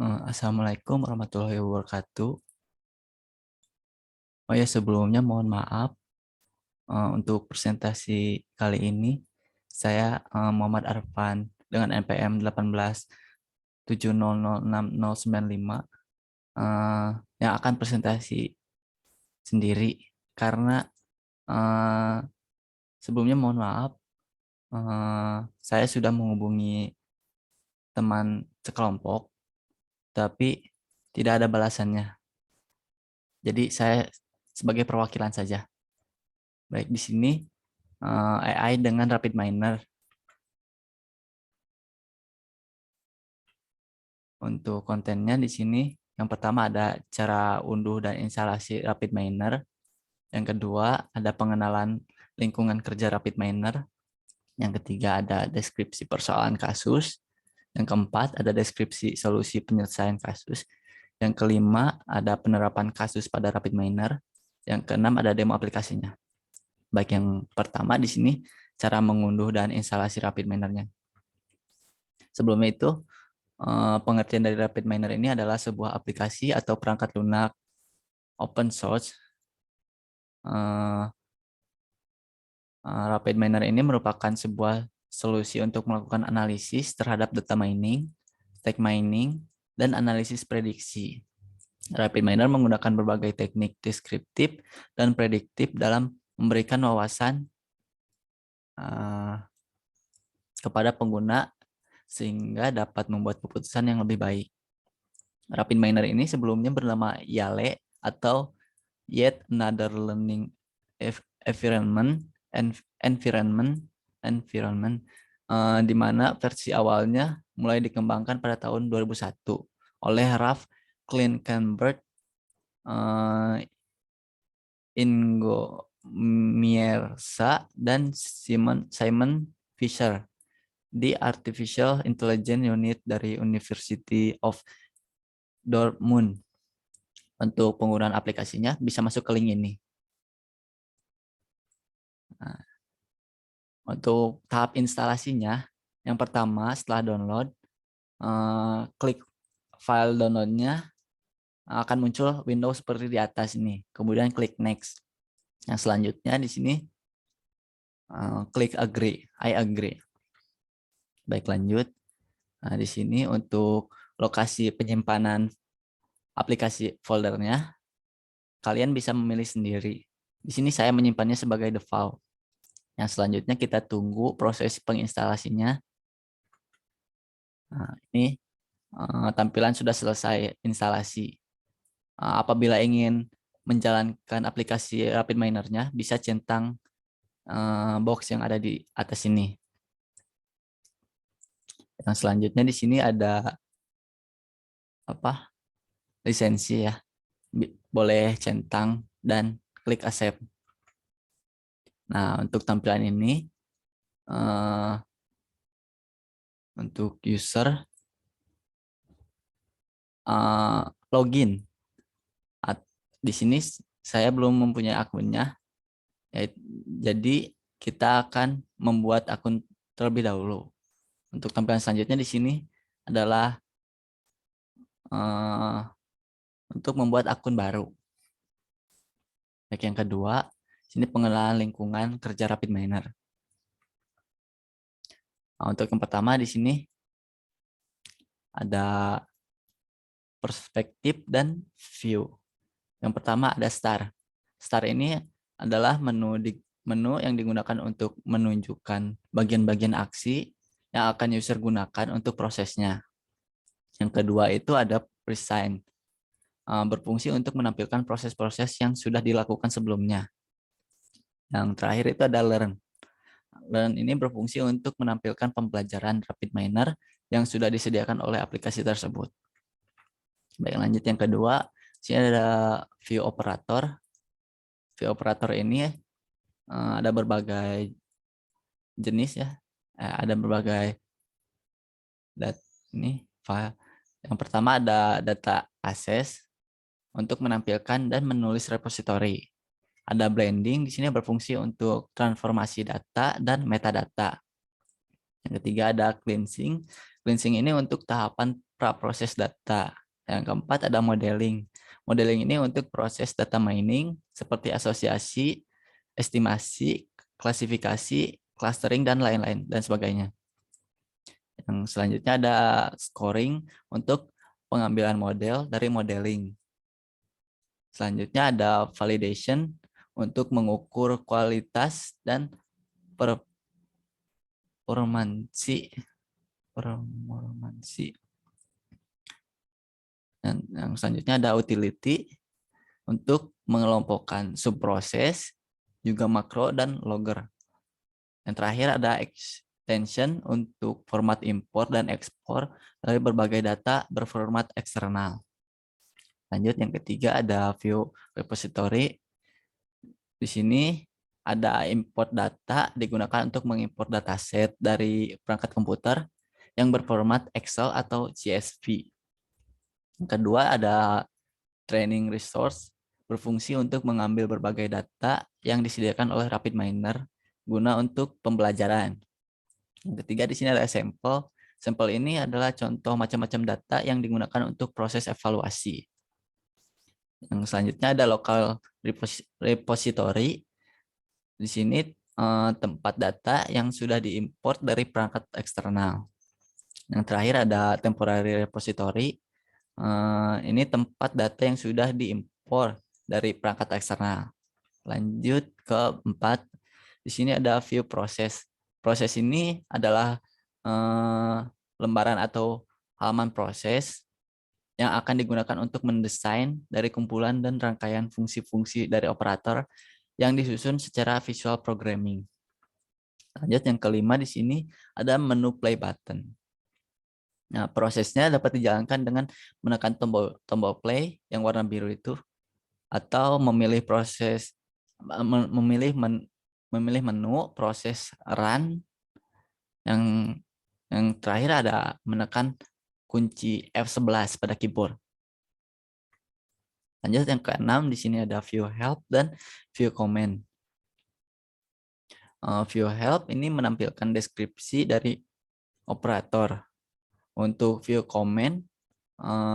Assalamualaikum warahmatullahi wabarakatuh. Oh ya, sebelumnya mohon maaf untuk presentasi kali ini. Saya Muhammad Arfan dengan NPM 1870069095 yang akan presentasi sendiri karena eh, sebelumnya mohon maaf, saya sudah menghubungi teman sekelompok tapi tidak ada balasannya. Jadi saya sebagai perwakilan saja. Baik, di sini AI dengan RapidMiner. Untuk kontennya di sini, yang pertama ada cara unduh dan instalasi RapidMiner. Yang kedua ada pengenalan lingkungan kerja RapidMiner. Yang ketiga ada deskripsi persoalan kasus. Yang keempat ada deskripsi solusi penyelesaian kasus. Yang kelima ada penerapan kasus pada RapidMiner. Yang keenam ada demo aplikasinya. Baik, yang pertama di sini cara mengunduh dan instalasi RapidMiner-nya. Sebelumnya itu, pengertian dari RapidMiner ini adalah sebuah aplikasi atau perangkat lunak open source. RapidMiner ini merupakan sebuah solusi untuk melakukan analisis terhadap data mining, stack mining, dan analisis prediksi. RapidMiner menggunakan berbagai teknik deskriptif dan prediktif dalam memberikan wawasan kepada pengguna sehingga dapat membuat keputusan yang lebih baik. RapidMiner ini sebelumnya bernama YALE atau Yet Another Learning Environment, di mana versi awalnya mulai dikembangkan pada tahun 2001 oleh Ralph Klinkenberg, Ingo Miersa, dan Simon Fisher di Artificial Intelligence Unit dari University of Dortmund. Untuk penggunaan aplikasinya bisa masuk ke link ini. Nah, untuk tahap instalasinya, yang pertama setelah download, klik file downloadnya, akan muncul Windows seperti di atas ini. Kemudian klik next. Yang selanjutnya di sini klik agree, I agree. Baik, lanjut. Nah, di sini untuk lokasi penyimpanan aplikasi foldernya, kalian bisa memilih sendiri. Di sini saya menyimpannya sebagai default. Yang selanjutnya kita tunggu proses penginstalasinya. Nah, ini tampilan sudah selesai instalasi. Apabila ingin menjalankan aplikasi RapidMiner-nya, bisa centang box yang ada di atas ini. Yang selanjutnya di sini ada lisensi ya. Boleh centang dan klik accept. Nah, untuk tampilan ini untuk user login. Di sini saya belum mempunyai akunnya, jadi kita akan membuat akun terlebih dahulu. Untuk tampilan selanjutnya di sini adalah untuk membuat akun baru. Baik, yang kedua, sini pengenalan lingkungan kerja RapidMiner. Nah, untuk yang pertama di sini ada perspektif dan view. Yang pertama ada start. Start ini adalah menu yang digunakan untuk menunjukkan bagian-bagian aksi yang akan user gunakan untuk prosesnya. Yang kedua itu ada present, berfungsi untuk menampilkan proses-proses yang sudah dilakukan sebelumnya. Yang terakhir itu ada learn. Learn ini berfungsi untuk menampilkan pembelajaran RapidMiner yang sudah disediakan oleh aplikasi tersebut. Baik, lanjut yang kedua, sini ada view operator. View operator ini ada berbagai jenis ya, ada berbagai ini file. Yang pertama ada data access untuk menampilkan dan menulis repository. Ada blending, di sini berfungsi untuk transformasi data dan metadata. Yang ketiga ada cleansing. Cleansing ini untuk tahapan praproses data. Yang keempat ada modeling. Modeling ini untuk proses data mining seperti asosiasi, estimasi, klasifikasi, clustering, dan lain-lain, dan sebagainya. Yang selanjutnya ada scoring untuk pengambilan model dari modeling. Selanjutnya ada validation untuk mengukur kualitas dan performansi. Dan yang selanjutnya ada utility untuk mengelompokkan subproses, juga makro dan logger. Yang terakhir ada extension untuk format import dan ekspor dari berbagai data berformat eksternal. Lanjut yang ketiga ada view repository. Di sini ada import data digunakan untuk mengimport dataset dari perangkat komputer yang berformat Excel atau CSV. Yang kedua ada training resource, berfungsi untuk mengambil berbagai data yang disediakan oleh RapidMiner guna untuk pembelajaran. Yang ketiga di sini ada sampel. Sampel ini adalah contoh macam-macam data yang digunakan untuk proses evaluasi. Yang selanjutnya ada local repository. Di sini tempat data yang sudah diimport dari perangkat eksternal. Yang terakhir ada temporary repository. Ini tempat data yang sudah diimpor dari perangkat eksternal. Lanjut ke 4. Di sini ada view proses. Proses ini adalah lembaran atau halaman proses yang akan digunakan untuk mendesain dari kumpulan dan rangkaian fungsi-fungsi dari operator yang disusun secara visual programming. Lanjut yang kelima di sini ada menu play button. Nah, prosesnya dapat dijalankan dengan menekan tombol play yang warna biru itu, atau memilih memilih menu proses run. Yang terakhir ada menekan kunci F11 pada keyboard. Lanjut yang keenam di sini ada view help dan view comment. View help ini menampilkan deskripsi dari operator. Untuk view comment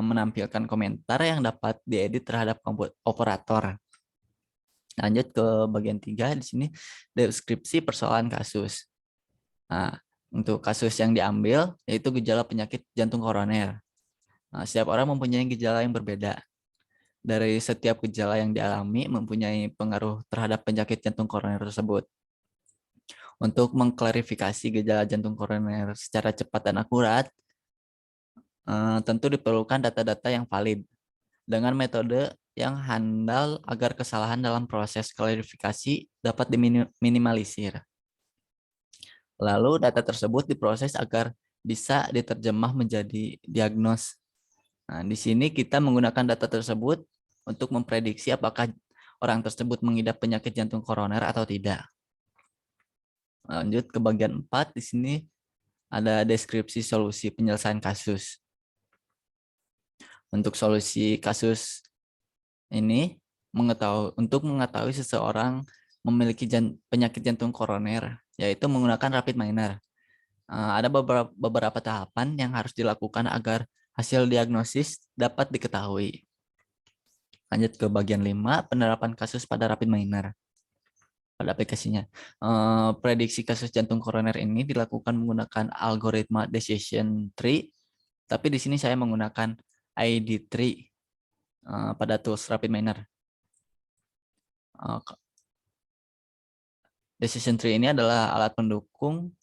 menampilkan komentar yang dapat diedit terhadap operator. Lanjut ke bagian 3 di sini deskripsi persoalan kasus. Nah, untuk kasus yang diambil yaitu gejala penyakit jantung koroner. Nah, setiap orang mempunyai gejala yang berbeda. Dari setiap gejala yang dialami mempunyai pengaruh terhadap penyakit jantung koroner tersebut. Untuk mengklarifikasi gejala jantung koroner secara cepat dan akurat, tentu diperlukan data-data yang valid dengan metode yang handal agar kesalahan dalam proses klarifikasi dapat diminimalisir. Lalu data tersebut diproses agar bisa diterjemah menjadi diagnos. Nah, di sini kita menggunakan data tersebut untuk memprediksi apakah orang tersebut mengidap penyakit jantung koroner atau tidak. Lanjut ke bagian 4, di sini ada deskripsi solusi penyelesaian kasus. Untuk solusi kasus ini untuk mengetahui seseorang memiliki penyakit jantung koroner, yaitu menggunakan RapidMiner. Ada beberapa tahapan yang harus dilakukan agar hasil diagnosis dapat diketahui. Lanjut ke bagian 5, penerapan kasus pada RapidMiner. Pada aplikasinya. Prediksi kasus jantung koroner ini dilakukan menggunakan algoritma decision tree, tapi di sini saya menggunakan ID tree pada tools RapidMiner. Decision tree ini adalah alat pendukung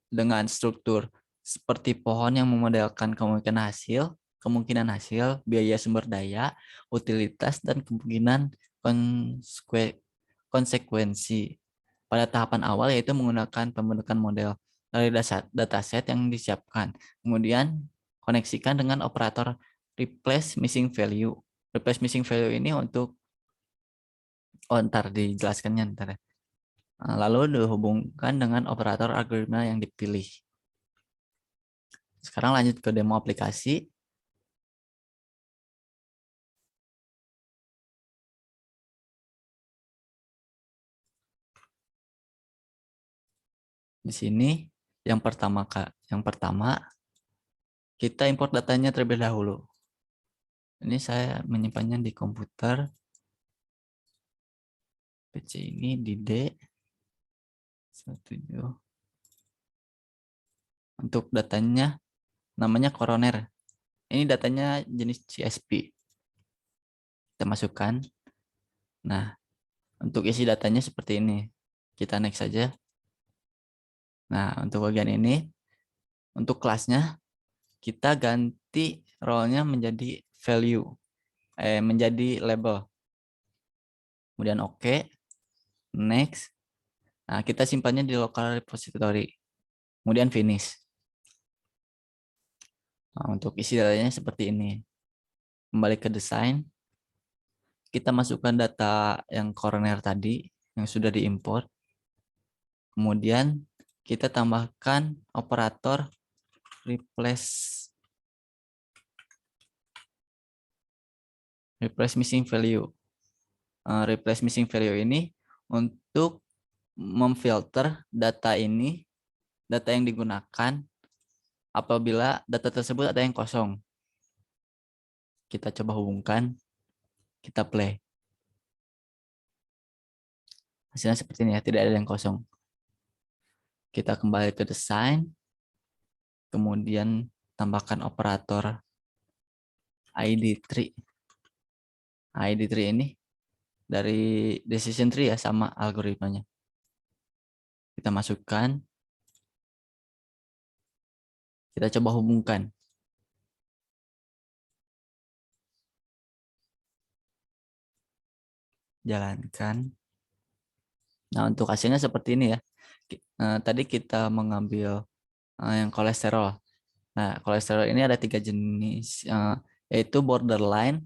dengan struktur seperti pohon yang memodelkan kemungkinan hasil, biaya sumber daya, utilitas, dan kemungkinan konsekuensi. Pada tahapan awal yaitu menggunakan pembentukan model dari dataset yang disiapkan. Kemudian koneksikan dengan operator replace missing value. Replace missing value ini untuk ntar dijelaskannya ntar ya. Lalu dihubungkan dengan operator algoritma yang dipilih. Sekarang lanjut ke demo aplikasi. Di sini yang pertama Kita import datanya terlebih dahulu. Ini saya menyimpannya di komputer. PC ini di D17. Untuk datanya namanya koroner. Ini datanya jenis CSP. Kita masukkan. Nah, untuk isi datanya seperti ini. Kita next saja. Nah, untuk bagian ini, untuk kelasnya, kita ganti role-nya menjadi value. Menjadi label. Kemudian oke. Next. Nah, kita simpannya di local repository. Kemudian finish. Nah, untuk isi datanya seperti ini. Kembali ke desain. Kita masukkan data yang koroner tadi yang sudah diimport. Kemudian kita tambahkan operator replace missing value. Replace missing value ini untuk memfilter data ini, data yang digunakan apabila data tersebut ada yang kosong. Kita coba hubungkan, kita play. Hasilnya seperti ini ya, tidak ada yang kosong. Kita kembali ke desain, kemudian tambahkan operator ID3. ID3 ini dari decision tree ya, sama algoritmanya. Kita masukkan, kita coba hubungkan. Jalankan. Nah, untuk hasilnya seperti ini ya. Tadi kita mengambil yang kolesterol. Nah, kolesterol ini ada 3 jenis, yaitu borderline,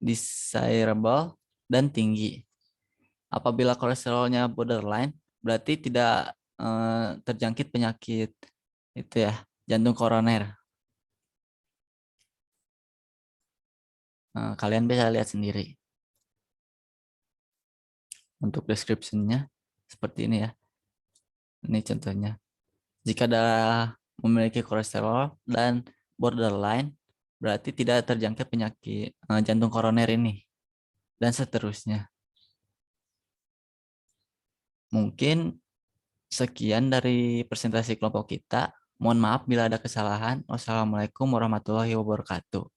desirable, dan tinggi. Apabila kolesterolnya borderline, berarti tidak terjangkit penyakit itu ya, jantung koroner. Kalian bisa lihat sendiri. Untuk description-nya seperti ini ya. Ini contohnya. Jika darah memiliki kolesterol dan borderline, berarti tidak terjangkit penyakit jantung koroner ini. Dan seterusnya. Mungkin sekian dari presentasi kelompok kita. Mohon maaf bila ada kesalahan. Wassalamualaikum warahmatullahi wabarakatuh.